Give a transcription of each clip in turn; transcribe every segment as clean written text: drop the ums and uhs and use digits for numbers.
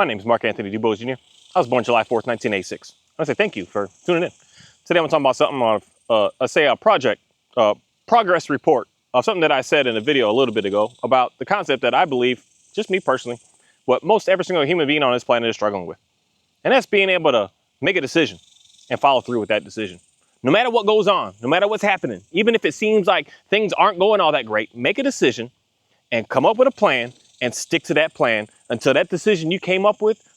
My name is Mark Anthony DuBose Jr. I was born July 4th, 1986. I want to say thank you for tuning in. Today I'm talking about something on progress report of something that I said in a video a little bit ago about the concept that I believe, just me personally, what most every single human being on this planet is struggling with. And that's being able to make a decision and follow through with that decision. No matter what goes on, no matter what's happening, even if it seems like things aren't going all that great, make a decision and come up with a plan and stick to that plan until that decision you came up with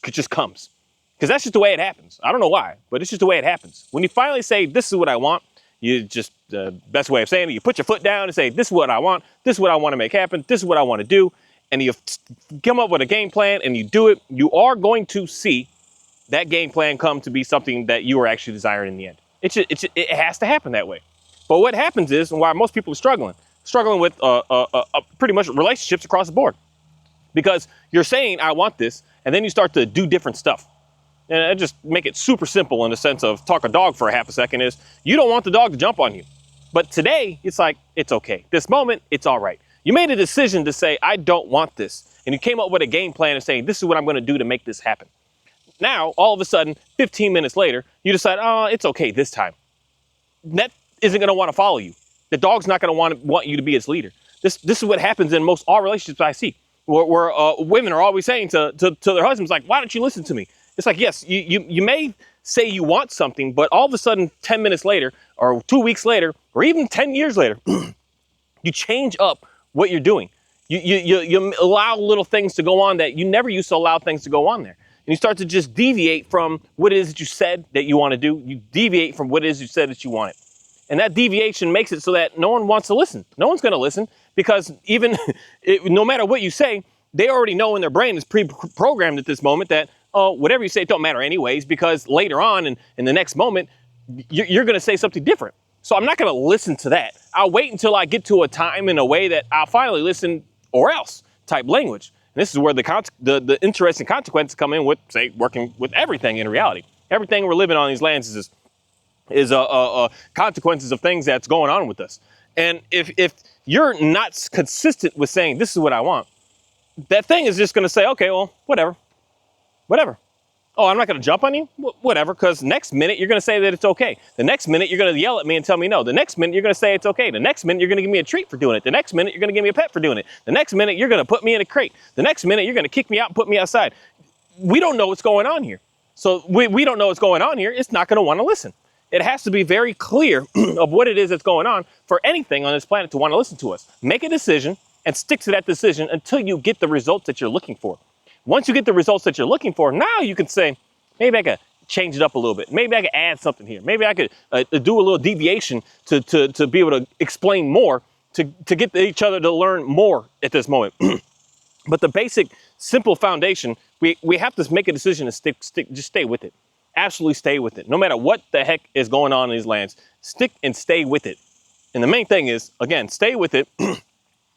just comes. Because that's just the way it happens. I don't know why, but it's just the way it happens. When you finally say, this is what I want, the best way of saying it, you put your foot down and say, this is what I want, this is what I want to make happen, this is what I want to do, and you come up with a game plan and you do it, you are going to see that game plan come to be something that you are actually desiring in the end. It has to happen that way. But what happens is, and why most people are struggling with pretty much relationships across the board. Because you're saying, I want this, and then you start to do different stuff. And I just make it super simple in the sense of talk a dog for a half a second is, you don't want the dog to jump on you. But today, it's like, it's okay. This moment, it's all right. You made a decision to say, I don't want this. And you came up with a game plan and saying, this is what I'm going to do to make this happen. Now, all of a sudden, 15 minutes later, you decide, oh, it's okay this time. That isn't going to want to follow you. The dog's not going to want you to be its leader. This is what happens in most all relationships I see, where women are always saying to their husbands, like, why don't you listen to me? It's like, yes, you may say you want something, but all of a sudden, 10 minutes later, or 2 weeks later, or even 10 years later, you change up what you're doing. You allow little things to go on that you never used to allow things to go on there. And you start to just deviate from what it is that you said that you want to do. You deviate from what it is you said that you wanted. And that deviation makes it so that no one wants to listen. No one's going to listen because no matter what you say, they already know in their brain is pre-programmed at this moment that, oh, whatever you say, it don't matter anyways, because later on in the next moment, you're going to say something different. So I'm not going to listen to that. I'll wait until I get to a time in a way that I'll finally listen or else type language. And this is where the interesting consequences come in with, say, working with everything in reality. Everything we're living on these lands is consequences of things that's going on with us. And if you're not consistent with saying, this is what I want, that thing is just going to say, okay, well, whatever. Oh, I'm not going to jump on you? Whatever, because next minute you're going to say that it's okay. The next minute you're going to yell at me and tell me no. The next minute you're going to say it's okay. The next minute you're going to give me a treat for doing it. The next minute you're going to give me a pet for doing it. The next minute you're going to put me in a crate. The next minute you're going to kick me out and put me outside. We don't know what's going on here. So we don't know what's going on here. It's not going to want to listen. It has to be very clear of what it is that's going on for anything on this planet to want to listen to us. Make a decision and stick to that decision until you get the results that you're looking for. Once you get the results that you're looking for, now you can say, maybe I could change it up a little bit. Maybe I could add something here. Maybe I could do a little deviation to be able to explain more, to get each other to learn more at this moment. But the basic, simple foundation, we have to make a decision to just stay with it. Absolutely stay with it. No matter what the heck is going on in these lands, stick and stay with it. And the main thing is, again, stay with it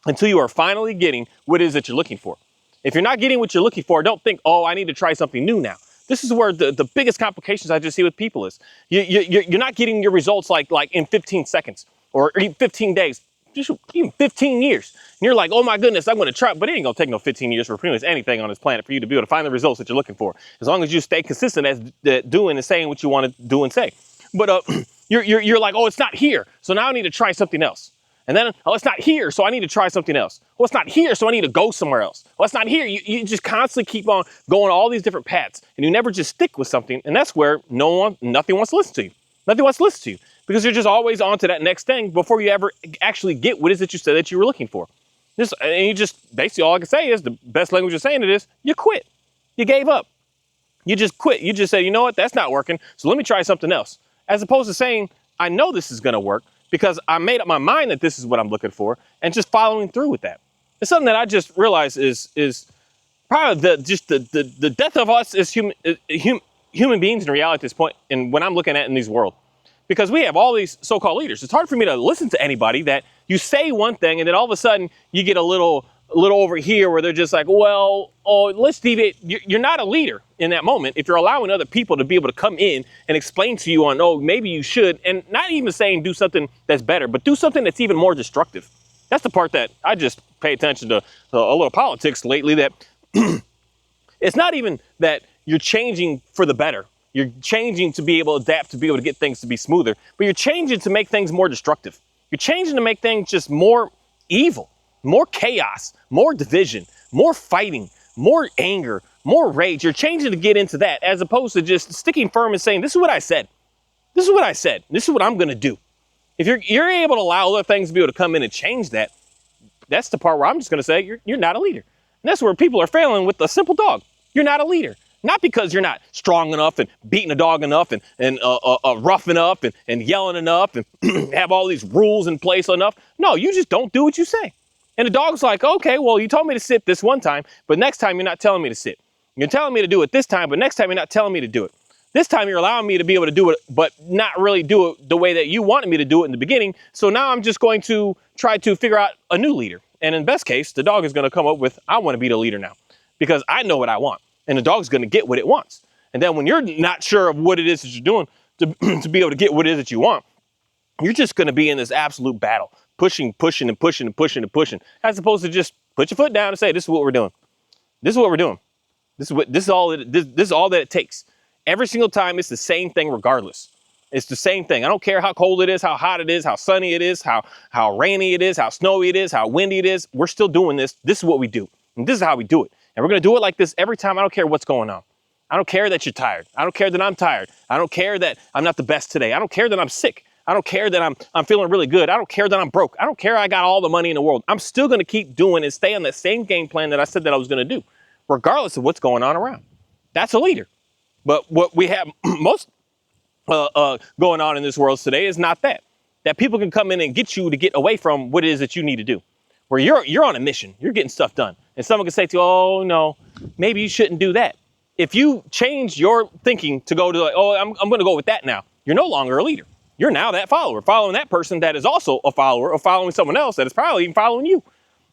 until you are finally getting what it is that you're looking for. If you're not getting what you're looking for, don't think, oh, I need to try something new now. This is where the biggest complications I just see with people is. You're not getting your results like in 15 seconds or 15 days, just even 15 years. And you're like, oh my goodness, I'm going to try. But it ain't going to take no 15 years for pretty much anything on this planet for you to be able to find the results that you're looking for. As long as you stay consistent as doing and saying what you want to do and say. But you're like, oh, it's not here. So now I need to try something else. And then, oh, it's not here, so I need to try something else. Well, it's not here, so I need to go somewhere else. Well, it's not here. You just constantly keep on going all these different paths, and you never just stick with something. And that's where nothing wants to listen to you. Nothing wants to listen to you because you're just always on to that next thing before you ever actually get what it is that you said that you were looking for. And you just, basically all I can say is, the best language of saying it is, you quit. You gave up. You just quit. You just say, you know what, that's not working, so let me try something else. As opposed to saying, I know this is going to work, because I made up my mind that this is what I'm looking for and just following through with that. It's something that I just realized is probably the death of us as human beings in reality at this point, and when I'm looking at in this world. Because we have all these so-called leaders. It's hard for me to listen to anybody that you say one thing and then all of a sudden you get a little over here where they're just like, well, oh, let's deviate. You're not a leader in that moment if you're allowing other people to be able to come in and explain to you on, oh, maybe you should, and not even saying do something that's better, but do something that's even more destructive. That's the part that I just pay attention to a little politics lately that It's not even that you're changing for the better. You're changing to be able to adapt, to be able to get things to be smoother, but you're changing to make things more destructive. You're changing to make things just more evil, more chaos, more division, more fighting, more anger, more rage. You're changing to get into that, as opposed to just sticking firm and saying, this is what I said. This is what I said. This is what I'm going to do. If you're able to allow other things to be able to come in and change that, that's the part where I'm just going to say you're not a leader. And that's where people are failing with a simple dog. You're not a leader. Not because you're not strong enough and beating a dog enough and rough enough and yelling enough and have all these rules in place enough. No, you just don't do what you say. And the dog's like, okay, well, you told me to sit this one time, but next time you're not telling me to sit. You're telling me to do it this time, but next time you're not telling me to do it. This time you're allowing me to be able to do it, but not really do it the way that you wanted me to do it in the beginning. So now I'm just going to try to figure out a new leader. And in best case, the dog is going to come up with, I want to be the leader now because I know what I want. And the dog's going to get what it wants. And then when you're not sure of what it is that you're doing to be able to get what it is that you want, you're just going to be in this absolute battle, pushing, as opposed to just put your foot down and say, this is what we're doing. This is what we're doing. This is all that it takes. Every single time, it's the same thing regardless. It's the same thing. I don't care how cold it is, how hot it is, how sunny it is, how rainy it is, how snowy it is, how windy it is. We're still doing this. This is what we do. And this is how we do it. And we're going to do it like this every time. I don't care what's going on. I don't care that you're tired. I don't care that I'm tired. I don't care that I'm not the best today. I don't care that I'm sick. I don't care that I'm feeling really good. I don't care that I'm broke. I don't care I got all the money in the world. I'm still going to keep doing and stay on that same game plan that I said that I was going to do, regardless of what's going on around. That's a leader. But what we have most going on in this world today is not that. That people can come in and get you to get away from what it is that you need to do. Where you're on a mission, you're getting stuff done. And someone can say to you, oh no, maybe you shouldn't do that. If you change your thinking to go to like, oh, I'm going to go with that now, you're no longer a leader. You're now that follower, following that person that is also a follower of following someone else that is probably even following you.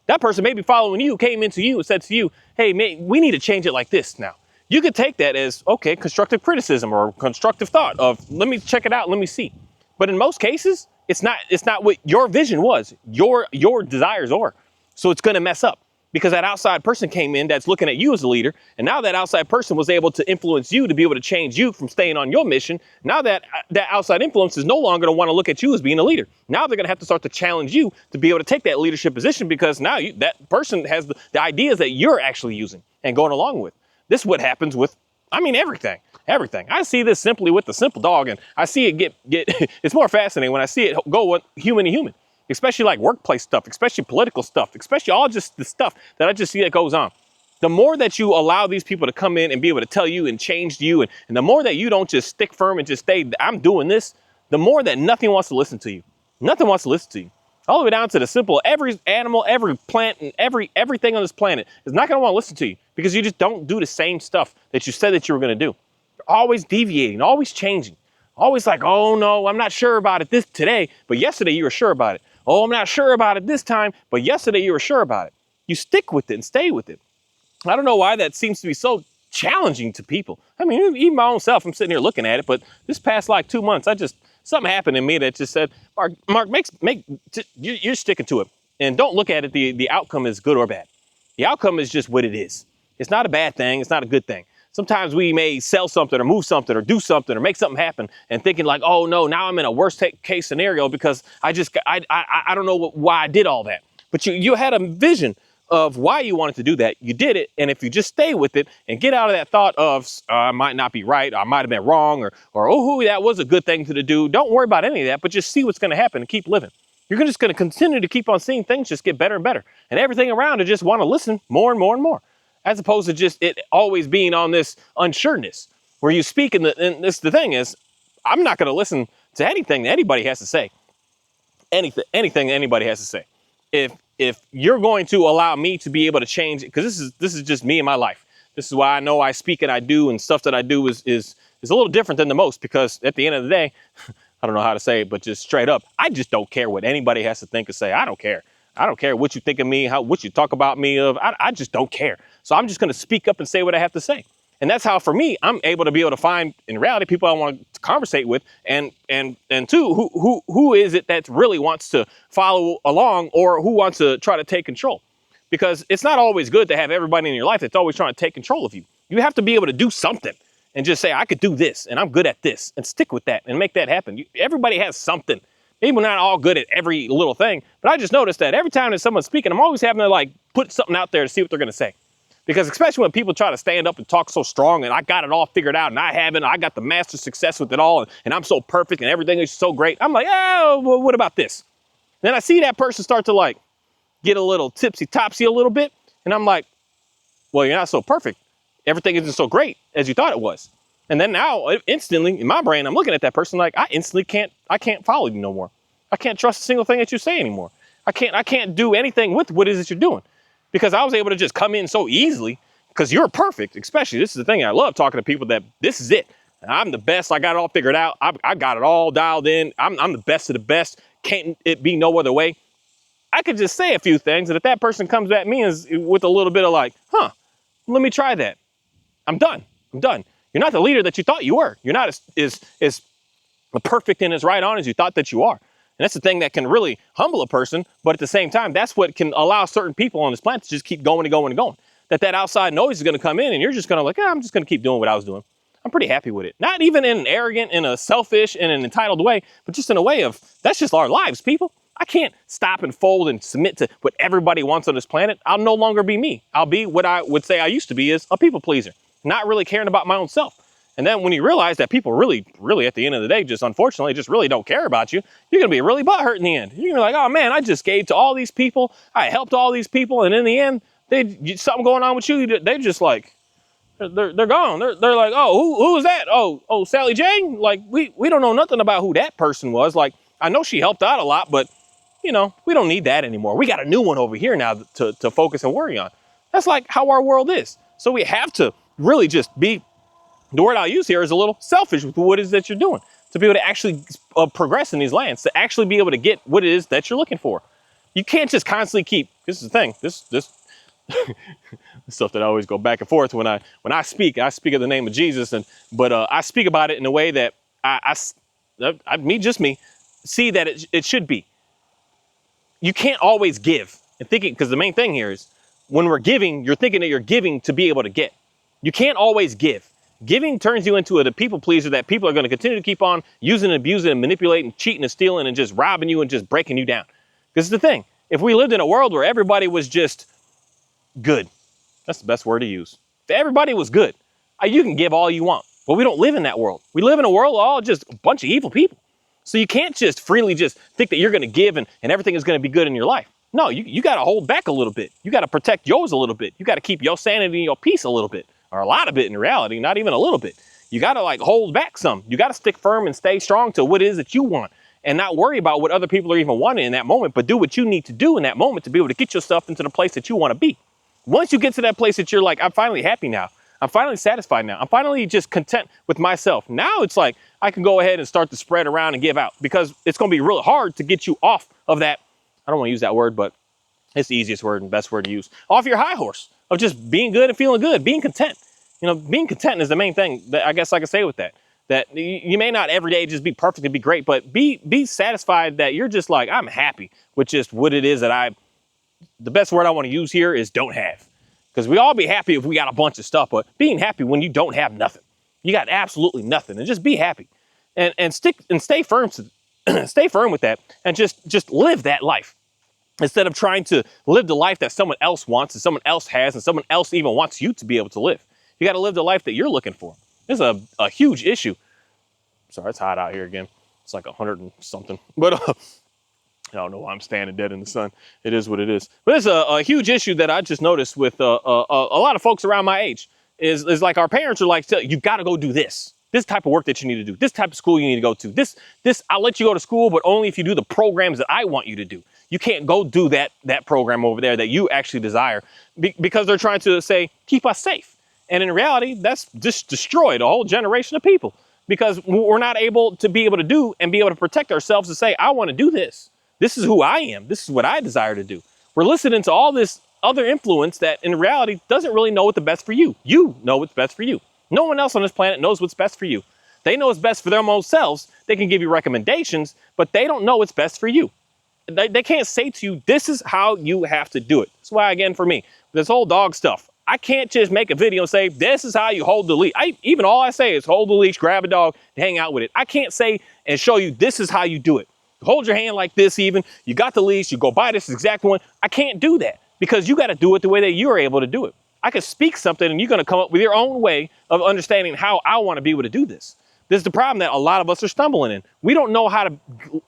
That person may be following you, came into you and said to you, hey, we need to change it like this now. You could take that as, okay, constructive criticism or constructive thought of, let me check it out, let me see. But in most cases, it's not what your vision was, your desires are. So it's going to mess up because that outside person came in that's looking at you as a leader. And now that outside person was able to influence you to be able to change you from staying on your mission. Now that outside influence is no longer going to want to look at you as being a leader. Now they're going to have to start to challenge you to be able to take that leadership position because now that person has the ideas that you're actually using and going along with. This is what happens with, everything. I see this simply with the simple dog, and I see it get, it's more fascinating when I see it go with human to human, especially like workplace stuff, especially political stuff, especially all just the stuff that I just see that goes on. The more that you allow these people to come in and be able to tell you and change you, and the more that you don't just stick firm and just stay, I'm doing this, the more that nothing wants to listen to you. Nothing wants to listen to you. All the way down to the simple, every animal, every plant, and everything on this planet is not going to want to listen to you because you just don't do the same stuff that you said that you were going to do. You're always deviating, always changing, always like, oh no, I'm not sure about it today, but yesterday you were sure about it. Oh, I'm not sure about it this time, but yesterday you were sure about it. You stick with it and stay with it. I don't know why that seems to be so challenging to people. Even my own self, I'm sitting here looking at it, but this past 2 months, something happened in me that just said, Mark, you're sticking to it. And don't look at it, the outcome is good or bad. The outcome is just what it is. It's not a bad thing. It's not a good thing. Sometimes we may sell something or move something or do something or make something happen and thinking like, oh no, now I'm in a worst case scenario because I don't know why I did all that. But you had a vision of why you wanted to do that. You did it. And if you just stay with it and get out of that thought of, I might not be right, I might have been wrong, or oh, that was a good thing to do. Don't worry about any of that, but just see what's going to happen and keep living. You're just going to continue to keep on seeing things just get better and better. And everything around it just want to listen more and more and more, as opposed to just it always being on this unsureness where you speak. And the thing is, I'm not going to listen to anything that anybody has to say. Anything anybody has to say. If you're going to allow me to be able to change it, because this is just me and my life. This is why I know I speak and I do, and stuff that I do is a little different than the most, because at the end of the day, I don't know how to say it, but just straight up, I just don't care what anybody has to think or say. I don't care. I don't care what you think of me, what you talk about me of. I just don't care. So I'm just going to speak up and say what I have to say. And that's how, for me, I'm able to find, in reality, people I want to conversate with, and two, who is it that really wants to follow along, or who wants to try to take control? Because it's not always good to have everybody in your life that's always trying to take control of you. You have to be able to do something and just say, I could do this and I'm good at this, and stick with that and make that happen. Everybody has something. Maybe we're not all good at every little thing, but I just noticed that every time that someone's speaking, I'm always having to like put something out there to see what they're going to say. Because especially when people try to stand up and talk so strong and I got it all figured out and I haven't, I got the master success with it all and I'm so perfect and everything is so great. I'm like, oh, well, what about this? Then I see that person start to like get a little tipsy-topsy a little bit. And I'm like, well, you're not so perfect. Everything isn't so great as you thought it was. And then now instantly in my brain, I'm looking at that person like I can't follow you no more. I can't trust a single thing that you say anymore. I can't do anything with what it is that you're doing, because I was able to just come in so easily because you're perfect. Especially, this is the thing I love talking to people, that this is it. I'm the best. I got it all figured out. I got it all dialed in. I'm the best of the best. Can't it be no other way? I could just say a few things, and if that person comes at me with a little bit of like, let me try that, I'm done. You're not the leader that you thought you were. You're not as perfect and as right on as you thought that you are. And that's the thing that can really humble a person. But at the same time, that's what can allow certain people on this planet to just keep going and going and going. That outside noise is going to come in and you're just going to like, I'm just going to keep doing what I was doing. I'm pretty happy with it. Not even in an arrogant, in a selfish, in an entitled way, but just in a way of, that's just our lives, people. I can't stop and fold and submit to what everybody wants on this planet. I'll no longer be me. I'll be what I would say I used to be, is a people pleaser, not really caring about my own self. And then when you realize that people really, really at the end of the day, just unfortunately, just really don't care about you, you're going to be really butthurt in the end. You're going to be like, oh man, I just gave to all these people. I helped all these people. And in the end, something going on with you. They just like, they're gone. They're like, oh, who is that? Oh, Sally Jane. Like we don't know nothing about who that person was. Like, I know she helped out a lot, but we don't need that anymore. We got a new one over here now to focus and worry on. That's like how our world is. So we have to really just be, the word I'll use here is a little selfish with what it is that you're doing, to be able to actually progress in these lands, to actually be able to get what it is that you're looking for. You can't just constantly keep, this is the thing, this stuff that I always go back and forth when I speak of the name of Jesus, but I speak about it in a way that me, see that it should be. You can't always give and thinking, because the main thing here is when we're giving, you're thinking that you're giving to be able to get. You can't always give. Giving turns you into a people pleaser that people are going to continue to keep on using and abusing and manipulating, cheating and stealing and just robbing you and just breaking you down. This is the thing. If we lived in a world where everybody was just good, that's the best word to use. If everybody was good, you can give all you want. But we don't live in that world. We live in a world of all just a bunch of evil people. So you can't just freely just think that you're going to give and everything is going to be good in your life. No, you got to hold back a little bit. You got to protect yours a little bit. You got to keep your sanity and your peace a little bit, or a lot of it in reality, not even a little bit. You got to like hold back some. You got to stick firm and stay strong to what it is that you want, and not worry about what other people are even wanting in that moment, but do what you need to do in that moment to be able to get yourself into the place that you want to be. Once you get to that place that you're like, I'm finally happy now. I'm finally satisfied now. I'm finally just content with myself. Now it's like I can go ahead and start to spread around and give out, because it's going to be really hard to get you off of that. I don't want to use that word, but it's the easiest word and best word to use. Off your high horse of just being good and feeling good, being content. Being content is the main thing that I guess I can say with that. That you may not every day just be perfect and be great, but be satisfied that you're just like, I'm happy with just what it is that the best word I want to use here is don't have. Because we all be happy if we got a bunch of stuff, but being happy when you don't have nothing. You got absolutely nothing, and just be happy. And stay firm stay firm with that, and just live that life. Instead of trying to live the life that someone else wants and someone else has and someone else even wants you to be able to live. You got to live the life that you're looking for. This is a huge issue. Sorry, it's hot out here again. It's like 100 and something. But I don't know why I'm standing dead in the sun. It is what it is. But it's a huge issue that I just noticed with a lot of folks around my age. Is like our parents are like, you got to go do this. This type of work that you need to do. This type of school you need to go to. This I'll let you go to school, but only if you do the programs that I want you to do. You can't go do that program over there that you actually desire, because they're trying to say, keep us safe. And in reality, that's just destroyed a whole generation of people, because we're not able to do and be able to protect ourselves to say, I want to do this. This is who I am. This is what I desire to do. We're listening to all this other influence that in reality doesn't really know what's the best for you. You know what's best for you. No one else on this planet knows what's best for you. They know what's best for their own selves. They can give you recommendations, but they don't know what's best for you. They can't say to you, this is how you have to do it. That's why, again, for me, this whole dog stuff, I can't just make a video and say, this is how you hold the leash. Even all I say is hold the leash, grab a dog, hang out with it. I can't say and show you this is how you do it. Hold your hand like this even. You got the leash, you go buy this exact one. I can't do that because you got to do it the way that you're able to do it. I could speak something and you're going to come up with your own way of understanding how I want to be able to do this. This is the problem that a lot of us are stumbling in. We don't know how to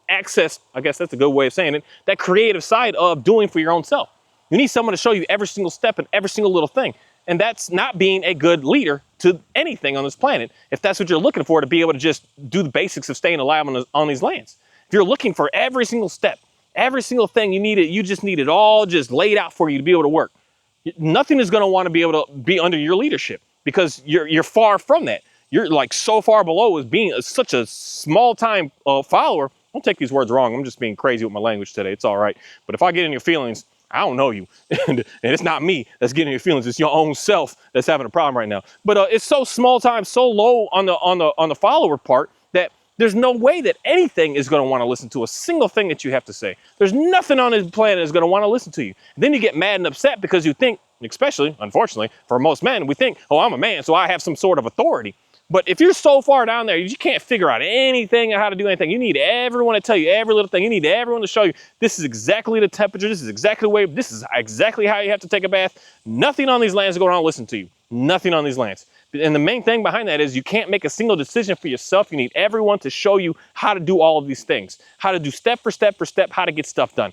access, I guess that's a good way of saying it, that creative side of doing for your own self. You need someone to show you every single step and every single little thing. And that's not being a good leader to anything on this planet, if that's what you're looking for, to be able to just do the basics of staying alive on these lands. If you're looking for every single step, every single thing, you just need it all just laid out for you to be able to work. Nothing is going to want to be able to be under your leadership because you're far from that. You're like so far below as being such a small time follower. Don't take these words wrong. I'm just being crazy with my language today. It's all right. But if I get in your feelings, I don't know you. And it's not me that's getting your feelings. It's your own self that's having a problem right now. But it's so small time, so low on the follower part that there's no way that anything is going to want to listen to a single thing that you have to say. There's nothing on this planet that's going to want to listen to you. And then you get mad and upset because you think, especially, unfortunately, for most men, we think, oh, I'm a man, so I have some sort of authority. But if you're so far down there, you can't figure out anything or how to do anything. You need everyone to tell you every little thing. You need everyone to show you this is exactly the temperature. This is exactly the way. This is exactly how you have to take a bath. Nothing on these lands is going to listen to you. Nothing on these lands. And the main thing behind that is you can't make a single decision for yourself. You need everyone to show you how to do all of these things, how to do step for step for step, how to get stuff done.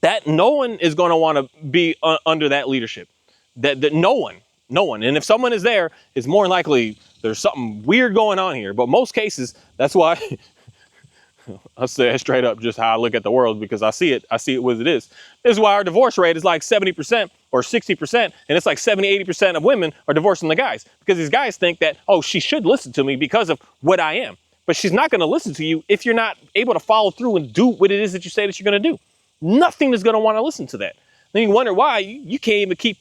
That no one is going to want to be under that leadership. That no one. And if someone is there, it's more likely there's something weird going on here. But most cases, that's why I say it straight up, just how I look at the world, because I see it as it is. This is why our divorce rate is like 70% or 60%. And it's like 70-80% of women are divorcing the guys, because these guys think that, oh, she should listen to me because of what I am. But she's not going to listen to you if you're not able to follow through and do what it is that you say that you're going to do. Nothing is going to want to listen to that. Then you wonder why you can't even keep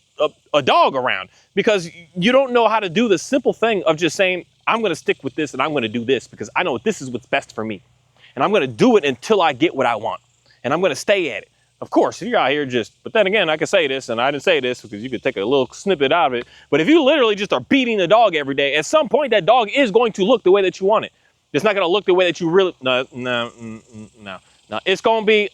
a dog around, because you don't know how to do the simple thing of just saying, I'm going to stick with this and I'm going to do this because I know this is what's best for me. And I'm going to do it until I get what I want. And I'm going to stay at it. Of course, if you're out here but then again, I can say this, and I didn't say this because you could take a little snippet out of it. But if you literally just are beating the dog every day, at some point that dog is going to look the way that you want it. It's not going to look the way that you really, no. It's going to be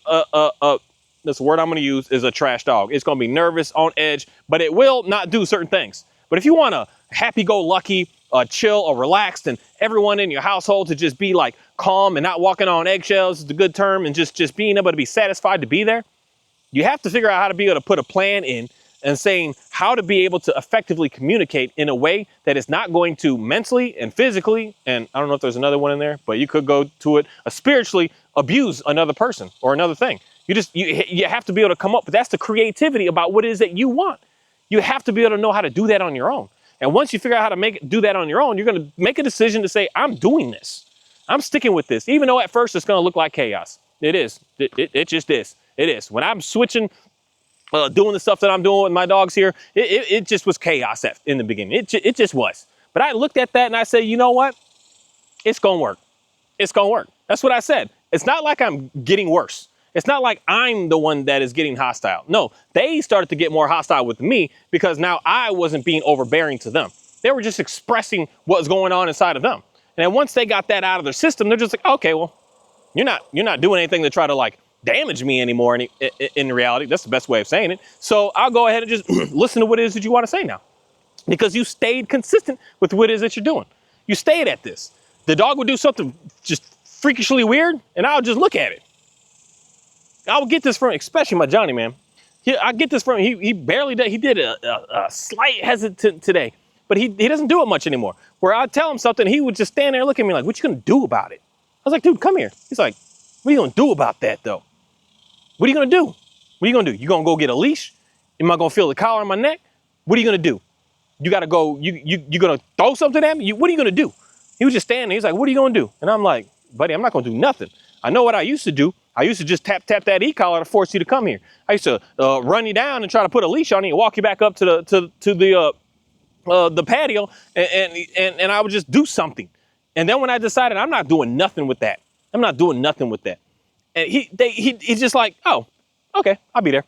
this word I'm going to use is a trash dog. It's going to be nervous, on edge, but it will not do certain things. But if you want a happy-go-lucky, chill or relaxed, and everyone in your household to just be like calm and not walking on eggshells is the good term, and just being able to be satisfied to be there, you have to figure out how to be able to put a plan in and saying how to be able to effectively communicate in a way that is not going to mentally and physically, and I don't know if there's another one in there, but you could go to it, spiritually abuse another person or another thing. You have to be able to come up with, that's the creativity about what it is that you want. You have to be able to know how to do that on your own. And once you figure out how to do that on your own, you're going to make a decision to say, I'm doing this. I'm sticking with this, even though at first it's going to look like chaos. It is. It just is. It is. When I'm switching, doing the stuff that I'm doing with my dogs here, it just was chaos in the beginning. It just was. But I looked at that and I said, you know what? It's going to work. It's going to work. That's what I said. It's not like I'm getting worse. It's not like I'm the one that is getting hostile. No, they started to get more hostile with me because now I wasn't being overbearing to them. They were just expressing what was going on inside of them. And then once they got that out of their system, they're just like, okay, well, you're not doing anything to try to like damage me anymore in reality. That's the best way of saying it. So I'll go ahead and just listen to what it is that you want to say now, because you stayed consistent with what it is that you're doing. You stayed at this. The dog would do something just freakishly weird, and I'll just look at it. I would get this from, especially my Johnny, man. I get this from, he barely did. He did a slight hesitant today, but he doesn't do it much anymore. Where I'd tell him something, he would just stand there and look at me like, what you gonna do about it? I was like, dude, come here. He's like, what are you gonna do about that though? What are you gonna do? What are you gonna do? You gonna go get a leash? Am I gonna feel the collar on my neck? What are you gonna do? You gotta go, you gonna throw something at me? What are you gonna do? He was just standing there. He's like, what are you gonna do? And I'm like, buddy, I'm not gonna do nothing. I know what I used to do. I used to just tap that e-collar to force you to come here. I used to run you down and try to put a leash on you and walk you back up to the patio, and I would just do something. And then when I decided I'm not doing nothing with that, I'm not doing nothing with that. And he's just like, oh, okay, I'll be there.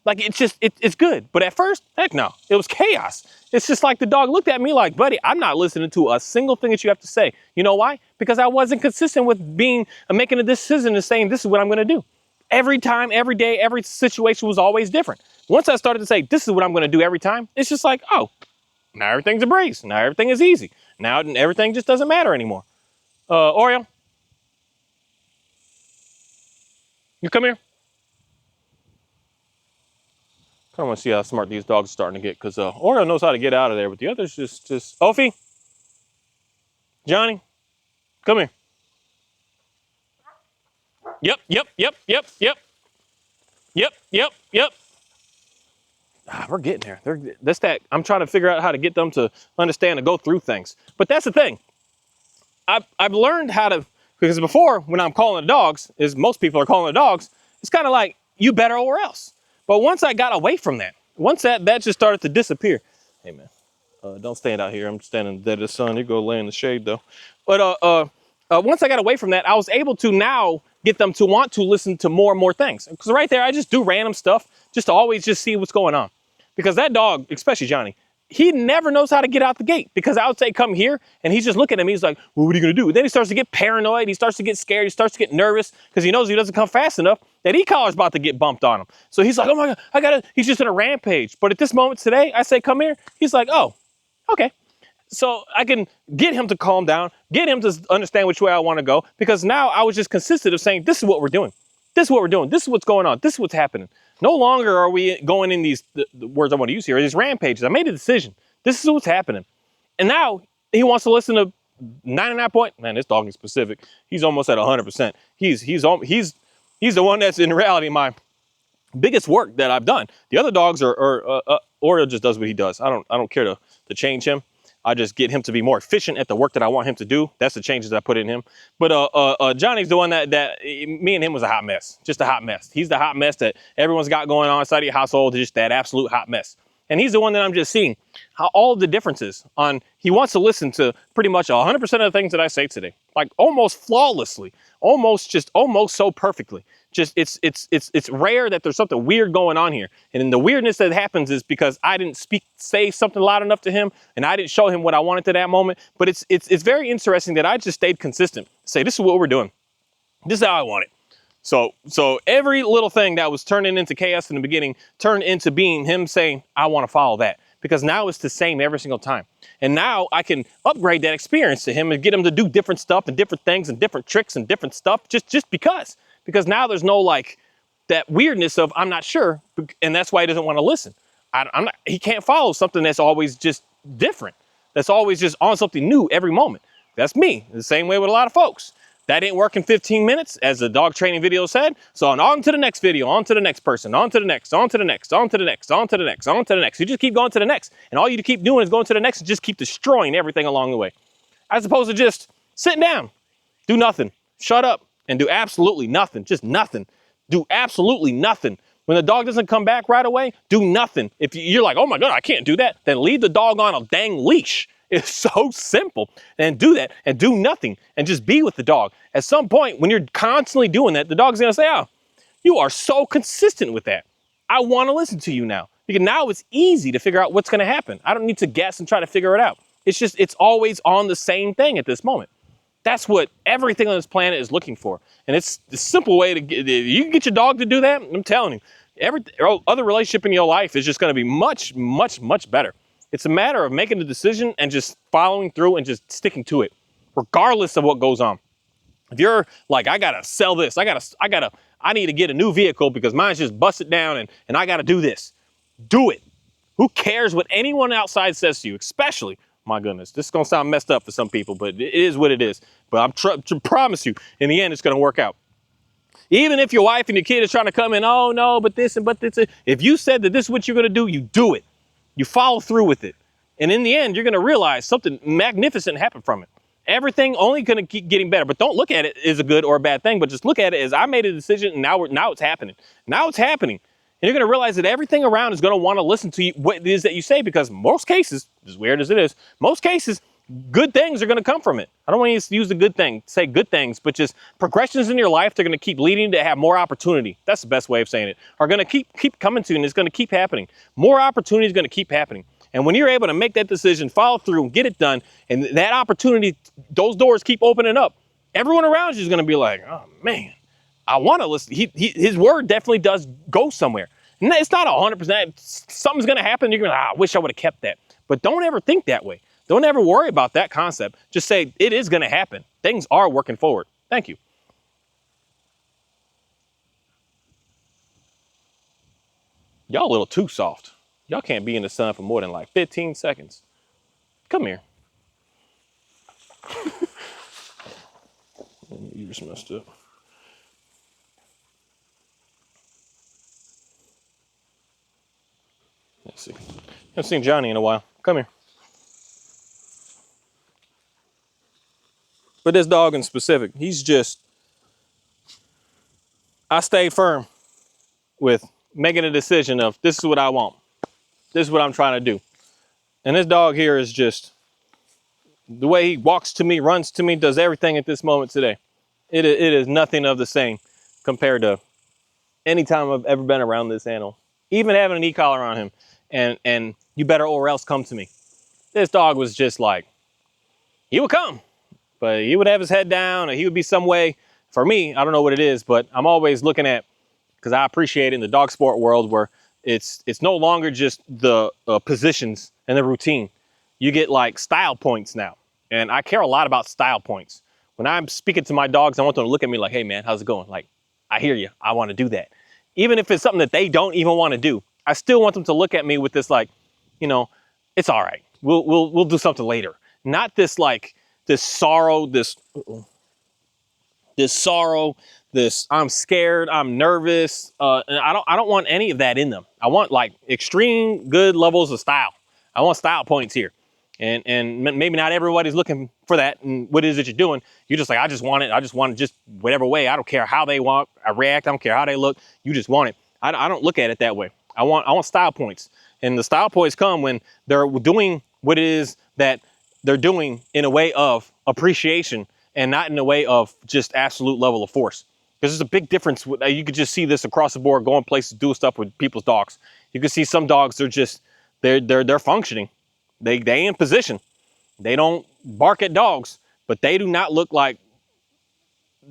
Like, it's just, it's good. But at first, heck no, it was chaos. It's just like the dog looked at me like, buddy, I'm not listening to a single thing that you have to say. You know why? Because I wasn't consistent with making a decision and saying, this is what I'm going to do. Every time, every day, every situation was always different. Once I started to say, this is what I'm going to do every time, it's just like, oh, now everything's a breeze. Now everything is easy. Now everything just doesn't matter anymore. Oreo, you come here. I want to see how smart these dogs are starting to get, because Oreo knows how to get out of there, but the others just Ophi, Johnny, come here. Yep. We're getting there. That's that. I'm trying to figure out how to get them to understand and go through things. But that's the thing. I've learned how to, because before, when I'm calling the dogs, as most people are calling the dogs, it's kind of like, you better or else. But once I got away from that, once that just started to disappear. Hey man, don't stand out here. I'm standing dead of the sun. You go lay in the shade though. But once I got away from that, I was able to now get them to want to listen to more and more things. Because right there, I just do random stuff just to always just see what's going on. Because that dog, especially Johnny, he never knows how to get out the gate, because I would say, come here, and he's just looking at me. He's like, well, what are you going to do? And then he starts to get paranoid. He starts to get scared. He starts to get nervous because he knows if he doesn't come fast enough, that e-collar's about to get bumped on him. So he's like, oh my God, he's just in a rampage. But at this moment today, I say, come here. He's like, oh, okay. So I can get him to calm down, get him to understand which way I want to go, because now I was just consistent of saying, this is what we're doing. This is what we're doing. This is what's going on. This is what's happening. No longer are we going in these, the words I want to use here, these rampages. I made a decision. This is what's happening. And now he wants to listen to 99 point. Man, this dog is specific. He's almost at 100%. He's the one that's in reality my biggest work that I've done. The other dogs are Oreo just does what he does. I don't care to change him. I just get him to be more efficient at the work that I want him to do. That's the changes that I put in him. But Johnny's the one that me and him was a hot mess. Just a hot mess. He's the hot mess that everyone's got going on inside of your household. Just that absolute hot mess. And he's the one that I'm just seeing how all of the differences on, he wants to listen to pretty much 100% of the things that I say today, like almost flawlessly, almost so perfectly. Just it's rare that there's something weird going on here. And then the weirdness that happens is because I didn't say something loud enough to him, and I didn't show him what I wanted to that moment. But it's very interesting that I just stayed consistent. Say, this is what we're doing. This is how I want it. So every little thing that was turning into chaos in the beginning turned into being him saying, I want to follow that. Because now it's the same every single time. And now I can upgrade that experience to him and get him to do different stuff and different things and different tricks and different stuff just because. Because now there's no like that weirdness of I'm not sure, and that's why he doesn't want to listen. He can't follow something that's always just different. That's always just on something new every moment. That's me. The same way with a lot of folks. That didn't work in 15 minutes, as the dog training video said. So on to the next video, on to the next person, on to the next, on to the next, on to the next, on to the next, on to the next. You just keep going to the next. And all you keep doing is going to the next and just keep destroying everything along the way. As opposed to just sitting down, do nothing, shut up, and do absolutely nothing, just nothing. Do absolutely nothing. When the dog doesn't come back right away, do nothing. If you're like, oh my God, I can't do that, then leave the dog on a dang leash. It's so simple. And do that and do nothing and just be with the dog. At some point, when you're constantly doing that, the dog's gonna say, oh, you are so consistent with that. I wanna listen to you now. Because now it's easy to figure out what's gonna happen. I don't need to guess and try to figure it out. It's always on the same thing at this moment. That's what everything on this planet is looking for. And it's the simple way to get, you can get your dog to do that, I'm telling you, every other relationship in your life is just gonna be much, much, much better. It's a matter of making the decision and just following through and just sticking to it, regardless of what goes on. If you're like, I gotta sell this, I need to get a new vehicle because mine's just busted down and I gotta do this. Do it. Who cares what anyone outside says to you, especially, my goodness, this is gonna sound messed up for some people, but it is what it is. But I'm to promise you, in the end, it's gonna work out. Even if your wife and your kid is trying to come in, oh no, but this and but this. If you said that this is what you're gonna do, you do it. You follow through with it. And in the end, you're gonna realize something magnificent happened from it. Everything only gonna keep getting better, but don't look at it as a good or a bad thing, but just look at it as I made a decision and now it's happening. Now it's happening. And you're gonna realize that everything around is gonna wanna listen to you, what it is that you say, because most cases, as weird as it is, most cases, good things are going to come from it. I don't want to use the good thing, say good things, but just progressions in your life, they're going to keep leading to have more opportunity. That's the best way of saying it. Are going to keep coming to you, and it's going to keep happening. More opportunity is going to keep happening. And when you're able to make that decision, follow through and get it done, and that opportunity, those doors keep opening up, everyone around you is going to be like, oh man, I want to listen. His word definitely does go somewhere. And it's not 100%. Something's going to happen. You're going to, I wish I would have kept that. But don't ever think that way. Don't ever worry about that concept. Just say it is going to happen. Things are working forward. Thank you. Y'all a little too soft. Y'all can't be in the sun for more than like 15 seconds. Come here. You just messed up. Let's see. Haven't seen Johnny in a while. Come here. But this dog in specific, he's just, I stay firm with making a decision of this is what I want. This is what I'm trying to do. And this dog here is just, the way he walks to me, runs to me, does everything at this moment today. It is nothing of the same compared to any time I've ever been around this animal. Even having an e-collar on him and you better or else come to me. This dog was just like, he would come, but he would have his head down, or he would be some way. For me, I don't know what it is, but I'm always looking at, because I appreciate it in the dog sport world where it's no longer just the positions and the routine. You get like style points now. And I care a lot about style points. When I'm speaking to my dogs, I want them to look at me like, hey man, how's it going? Like, I hear you, I want to do that. Even if it's something that they don't even want to do, I still want them to look at me with this like, you know, it's all right. We'll do something later. Not this like, this sorrow, this I'm scared, I'm nervous. And I don't want any of that in them. I want like extreme good levels of style. I want style points here. And maybe not everybody's looking for that. And what is it you're doing? You're just like, I just want it. I just want it just whatever way. I don't care how they want. I react. I don't care how they look. You just want it. I don't look at it that way. I want style points. And the style points come when they're doing what it is that they're doing in a way of appreciation and not in a way of just absolute level of force. Because there's a big difference. You could just see this across the board, going places, doing stuff with people's dogs. You can see some dogs, they're functioning. They in position. They don't bark at dogs, but they do not look like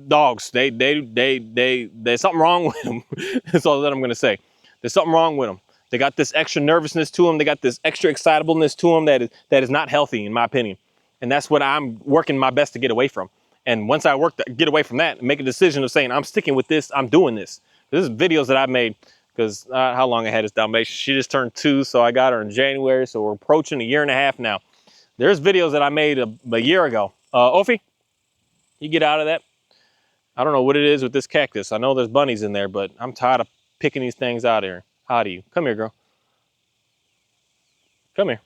dogs. There's something wrong with them. That's all that I'm going to say. There's something wrong with them. They got this extra nervousness to them. They got this extra excitableness to them that is not healthy, in my opinion. And that's what I'm working my best to get away from. And once I get away from that and make a decision of saying, I'm sticking with this, I'm doing this. This is videos that I've made because how long I had this Dalmatian. She just turned 2, so I got her in January. So we're approaching 1.5 years now. There's videos that I made a year ago. Ophi, you get out of that. I don't know what it is with this cactus. I know there's bunnies in there, but I'm tired of picking these things out here. How do you? Come here, girl. Come here.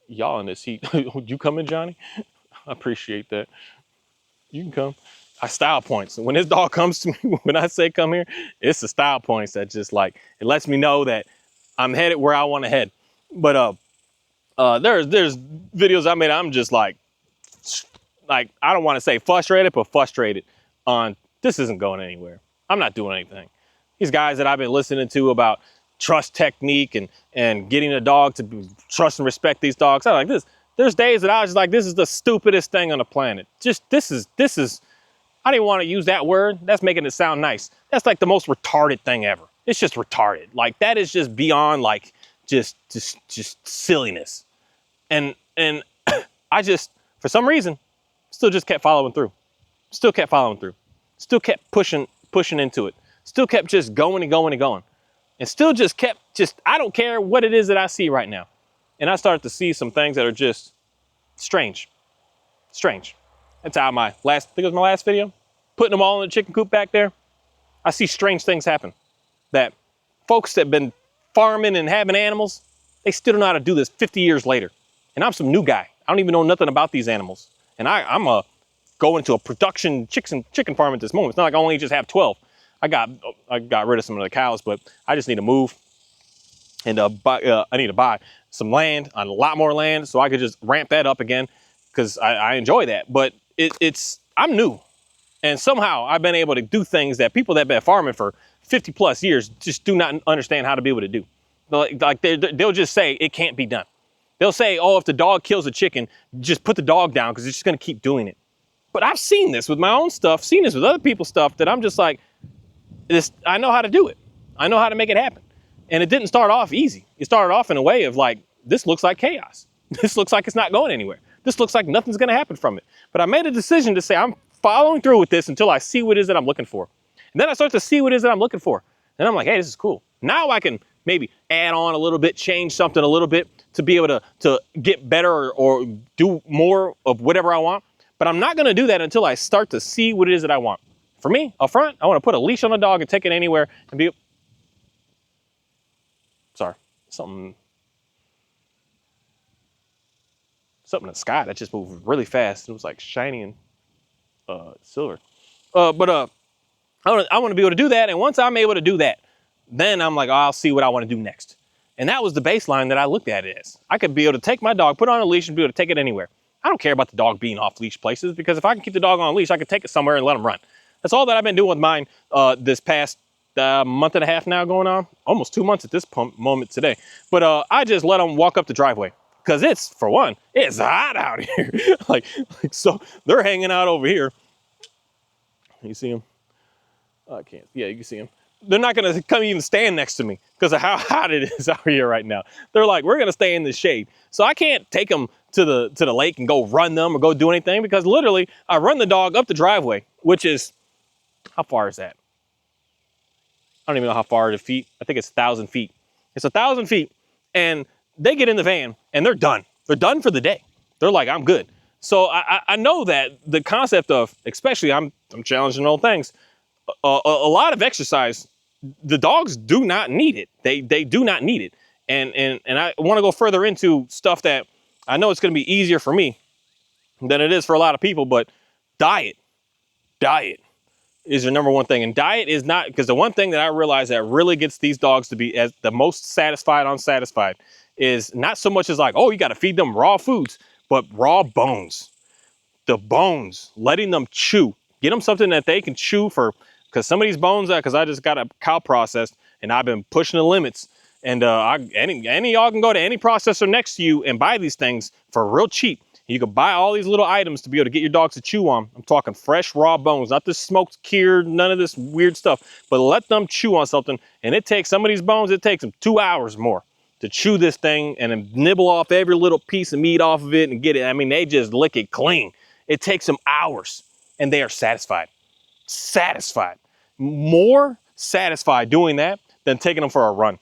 Y'all in this heat. You coming, Johnny? I appreciate that. You can come. I style points. When this dog comes to me, when I say come here, it's the style points that just like, it lets me know that I'm headed where I want to head. But there's videos I made, I'm just like, I don't want to say frustrated, but frustrated on this isn't going anywhere. I'm not doing anything. These guys that I've been listening to about trust technique and getting a dog to trust and respect these dogs. I like this. There's days that I was just like, this is the stupidest thing on the planet. Just, this is, I didn't want to use that word. That's making it sound nice. That's like the most retarded thing ever. It's just retarded. Like that is just beyond like, just silliness. And I just, for some reason, still just kept following through. Still kept following through. Still kept pushing into it. Still kept just going and going and going. And still just kept, I don't care what it is that I see right now. And I started to see some things that are just strange. Strange. That's how I think it was my last video, putting them all in the chicken coop back there. I see strange things happen. That folks that have been farming and having animals, they still don't know how to do this 50 years later. And I'm some new guy. I don't even know nothing about these animals. And I'm go into a production chicken farm at this moment. It's not like I only just have 12. I got rid of some of the cows, but I just need to move and I need to buy. some land, a lot more land, so I could just ramp that up again because I enjoy that. But I'm new, and somehow I've been able to do things that people that have been farming for 50 plus years just do not understand how to be able to do. Like they'll just say it can't be done. They'll say, oh, if the dog kills a chicken, just put the dog down because it's just going to keep doing it. But I've seen this with my own stuff, seen this with other people's stuff, that I'm just like, I know how to do it. I know how to make it happen. And it didn't start off easy. It started off in a way of like, this looks like chaos. This looks like it's not going anywhere. This looks like nothing's going to happen from it. But I made a decision to say, I'm following through with this until I see what it is that I'm looking for. And then I start to see what it is that I'm looking for. And I'm like, hey, this is cool. Now I can maybe add on a little bit, change something a little bit to be able to get better or do more of whatever I want. But I'm not going to do that until I start to see what it is that I want. For me, up front, I want to put a leash on the dog and take it anywhere and be... Sorry, something in the sky that just moved really fast. It was like shiny and silver. I want to be able to do that. And once I'm able to do that, then I'm like, oh, I'll see what I want to do next. And that was the baseline that I looked at it as. I could be able to take my dog, put on a leash, and be able to take it anywhere. I don't care about the dog being off leash places, because if I can keep the dog on a leash, I can take it somewhere and let him run. That's all that I've been doing with mine this past month and a half now going on. Almost 2 months at this moment today. But I just let them walk up the driveway. Because it's, for one, it's hot out here. So they're hanging out over here. You see them? I can't. Yeah, you can see them. They're not going to come even stand next to me because of how hot it is out here right now. They're like, we're going to stay in the shade. So I can't take them to the lake and go run them or go do anything, because literally I run the dog up the driveway, which is, how far is that? I don't even know how far the feet. I think it's 1,000 feet. It's 1,000 feet, and they get in the van and they're done. They're done for the day. They're like, I'm good. So I know that the concept of, especially I'm challenging old things, a lot of exercise, the dogs do not need it. They do not need it. And I want to go further into stuff that I know it's going to be easier for me than it is for a lot of people, but diet is your number one thing. And diet is not, because the one thing that I realize that really gets these dogs to be as the most satisfied, unsatisfied, is not so much as like, oh, you got to feed them raw foods, but raw bones. The bones, letting them chew. Get them something that they can chew for, because some of these bones, because I just got a cow processed and I've been pushing the limits. And any of y'all can go to any processor next to you and buy these things for real cheap. You can buy all these little items to be able to get your dogs to chew on. I'm talking fresh, raw bones, not this smoked, cured, none of this weird stuff. But let them chew on something. And it takes some of these bones, it takes them 2 hours more to chew this thing and then nibble off every little piece of meat off of it and get it. I mean, they just lick it clean. It takes them hours and they are satisfied. Satisfied. More satisfied doing that than taking them for a run.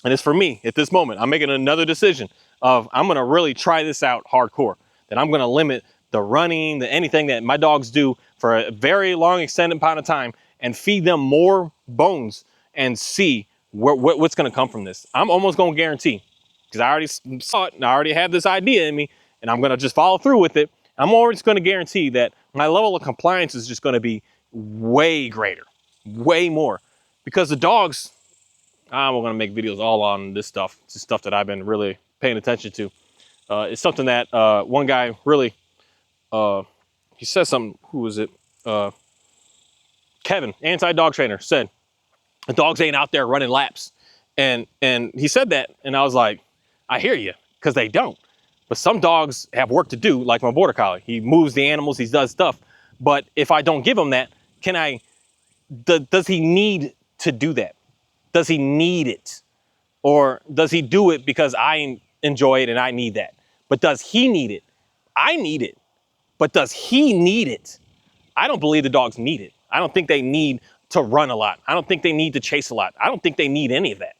And it's for me at this moment. I'm making another decision of, I'm going to really try this out hardcore. That I'm going to limit the running, anything that my dogs do for a very long extended amount of time and feed them more bones and see what's going to come from this. I'm almost going to guarantee, because I already saw it and I already have this idea in me, and I'm going to just follow through with it. I'm always going to guarantee that my level of compliance is just going to be way greater, way more, because the dogs, we're going to make videos all on this stuff. It's stuff that I've been really paying attention to. It's something that one guy really, he said something, who was it? Kevin, anti-dog trainer, said, the dogs ain't out there running laps. And he said that, and I was like, I hear you, because they don't. But some dogs have work to do, like my Border Collie. He moves the animals, he does stuff. But if I don't give him that, does he need to do that? Does he need it? Or does he do it because I enjoy it and I need that? But does he need it? I need it. But does he need it? I don't believe the dogs need it. I don't think they need to run a lot. I don't think they need to chase a lot. I don't think they need any of that.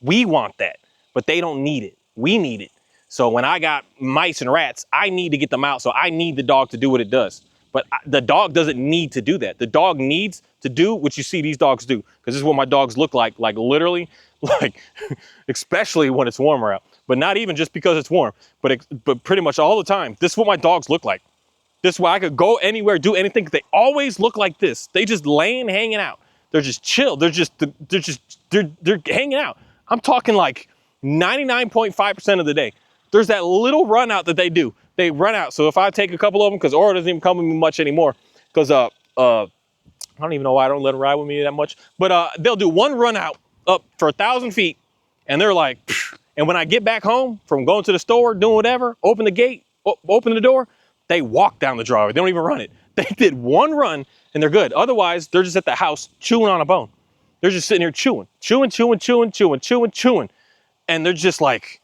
We want that, but they don't need it. We need it. So when I got mice and rats, I need to get them out. So I need the dog to do what it does. But the dog doesn't need to do that. The dog needs to do what you see these dogs do. Because this is what my dogs look like literally, especially when it's warmer out. But not even just because it's warm, but pretty much all the time. This is what my dogs look like. This is why I could go anywhere, do anything. They always look like this. They just laying, hanging out. They're just chill. They're hanging out. I'm talking like 99.5% of the day. There's that little run out that they do. They run out. So if I take a couple of them, because Aura doesn't even come with me much anymore, because I don't even know why I don't let them ride with me that much, but they'll do one run out up for 1,000 feet, and they're like, pfft. And when I get back home from going to the store, doing whatever, open the gate, open the door, they walk down the driveway. They don't even run it. They did one run and they're good. Otherwise, they're just at the house chewing on a bone. They're just sitting here chewing. And they're just like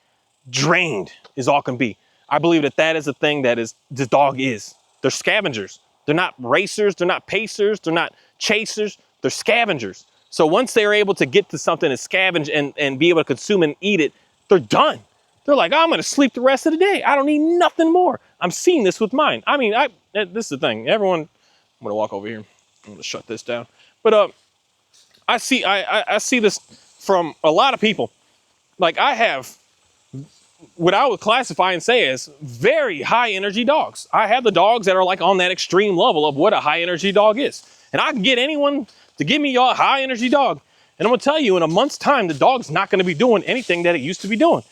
drained as all can be. I believe that that is a thing that is, this dog is. They're scavengers. They're not racers. They're not pacers. They're not chasers. They're scavengers. So once they're able to get to something and scavenge and be able to consume and eat it, they're done. They're like, oh, I'm going to sleep the rest of the day. I don't need nothing more. I'm seeing this with mine. I mean, this is the thing. Everyone, I'm going to walk over here. I'm going to shut this down. But I see this from a lot of people. Like I have what I would classify and say as very high energy dogs. I have the dogs that are like on that extreme level of what a high energy dog is. And I can get anyone to give me a high energy dog. And I'm gonna tell you, in a month's time, the dog's not gonna be doing anything that it used to be doing.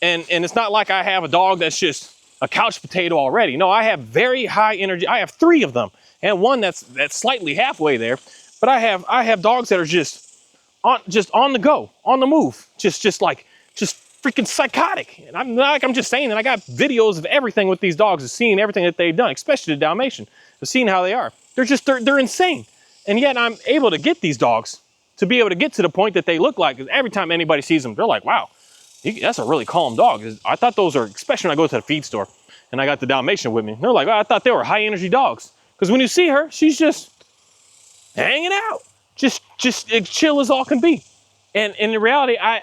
And it's not like I have a dog that's just a couch potato already. No, I have very high energy. I have 3 of them and one that's slightly halfway there. But I have dogs that are just on the go, on the move, just freaking psychotic. And I'm just saying that I got videos of everything with these dogs, of seeing everything that they've done, especially the Dalmatian, of seeing how they are. They're insane. And yet I'm able to get these dogs to be able to get to the point that they look like. Every time anybody sees them, they're like, wow, that's a really calm dog. I thought those are, especially when I go to the feed store and I got the Dalmatian with me, they're like, oh, I thought they were high energy dogs. Because when you see her, she's just hanging out, just as chill as all can be. And in reality, I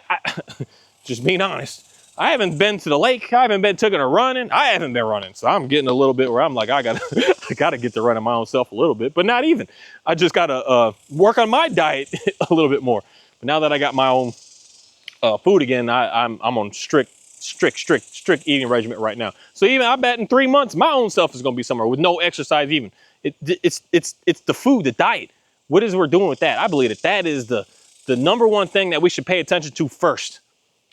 just being honest, I haven't been to the lake. I haven't been taking her running. I haven't been running. So I'm getting a little bit where I'm like, I gotta get to running my own self a little bit, but not even. I just gotta work on my diet a little bit more. But now that I got my own food again, I'm on strict eating regimen right now. So even I bet in 3 months, my own self is gonna be somewhere with no exercise even. It's the food, the diet. What is we're doing with that? I believe that is the number one thing that we should pay attention to first.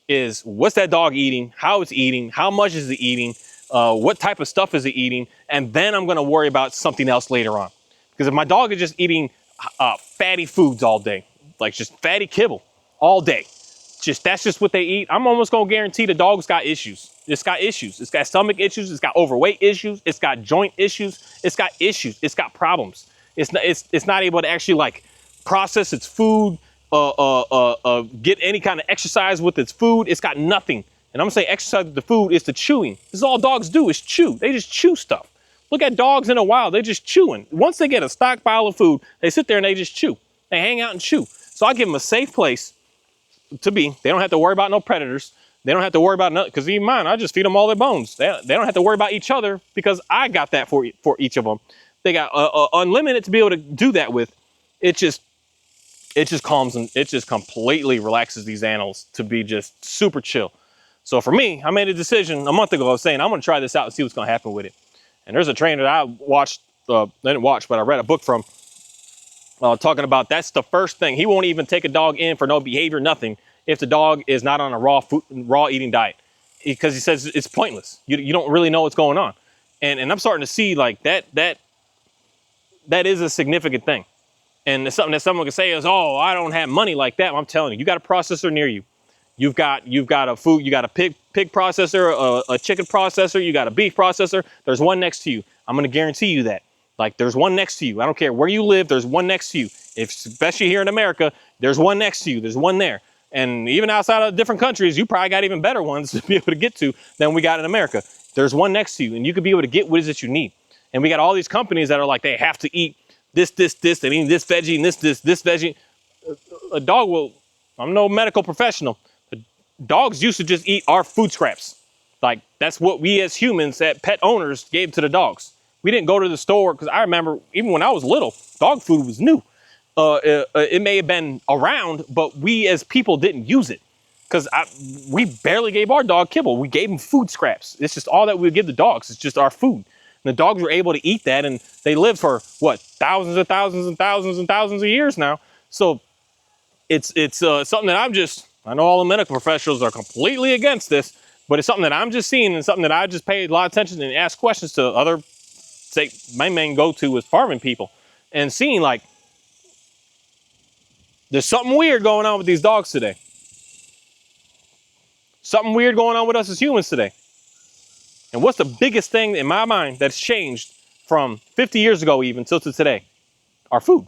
Is what's that dog eating, how it's eating, how much is it eating, what type of stuff is it eating, and then I'm gonna worry about something else later on. Because if my dog is just eating fatty foods all day, like just fatty kibble all day, that's just what they eat, I'm almost gonna guarantee the dog's got issues. It's got issues. It's got stomach issues. It's got overweight issues. It's got joint issues. It's got issues. It's got problems. It's not able to actually like process its food, get any kind of exercise with its food. It's got nothing. And I'm gonna say exercise with the food is the chewing. This is all dogs do, is chew. They just chew stuff. Look at dogs in the wild, they're just chewing. Once they get a stockpile of food, they sit there and they just chew. They hang out and chew. So I give them a safe place to be. They don't have to worry about no predators. They don't have to worry about nothing, because even mine, I just feed them all their bones. They don't have to worry about each other because I got that for each of them. They got unlimited to be able to do that with. It just calms them. It just completely relaxes these animals to be just super chill. So for me, I made a decision a month ago of saying, I'm going to try this out and see what's going to happen with it. And there's a trainer that I watched, didn't watch, but I read a book from, talking about that's the first thing. He won't even take a dog in for no behavior, nothing, if the dog is not on a raw eating diet. Because he says it's pointless. You don't really know what's going on. And I'm starting to see like that is a significant thing. And it's something that someone can say is, oh, I don't have money like that. Well, I'm telling you, you got a processor near you. You've got a food, you got a pig processor, a chicken processor, you got a beef processor. There's one next to you. I'm going to guarantee you that. Like there's one next to you. I don't care where you live. There's one next to you. Especially here in America, there's one next to you. There's one there. And even outside of different countries, you probably got even better ones to be able to get to than we got in America. There's one next to you, and you could be able to get what is it you need. And we got all these companies that are like, they have to eat this, they need this veggie and this veggie. A dog will, I'm no medical professional. Dogs used to just eat our food scraps. Like that's what we as humans, at pet owners, gave to the dogs. We didn't go to the store, because I remember even when I was little, dog food was new. It may have been around, but we as people didn't use it, because we barely gave our dog kibble. We gave them food scraps. It's just all that we would give the dogs. It's just our food. And the dogs were able to eat that, and they lived for what, thousands and thousands and thousands and thousands of years now. So it's something that I know all the medical professionals are completely against this, but it's something that I'm just seeing and something that I just paid a lot of attention and asked questions to other, say, my main go-to is farming people, and seeing like, there's something weird going on with these dogs today. Something weird going on with us as humans today. And what's the biggest thing in my mind that's changed from 50 years ago even till to today? Our food.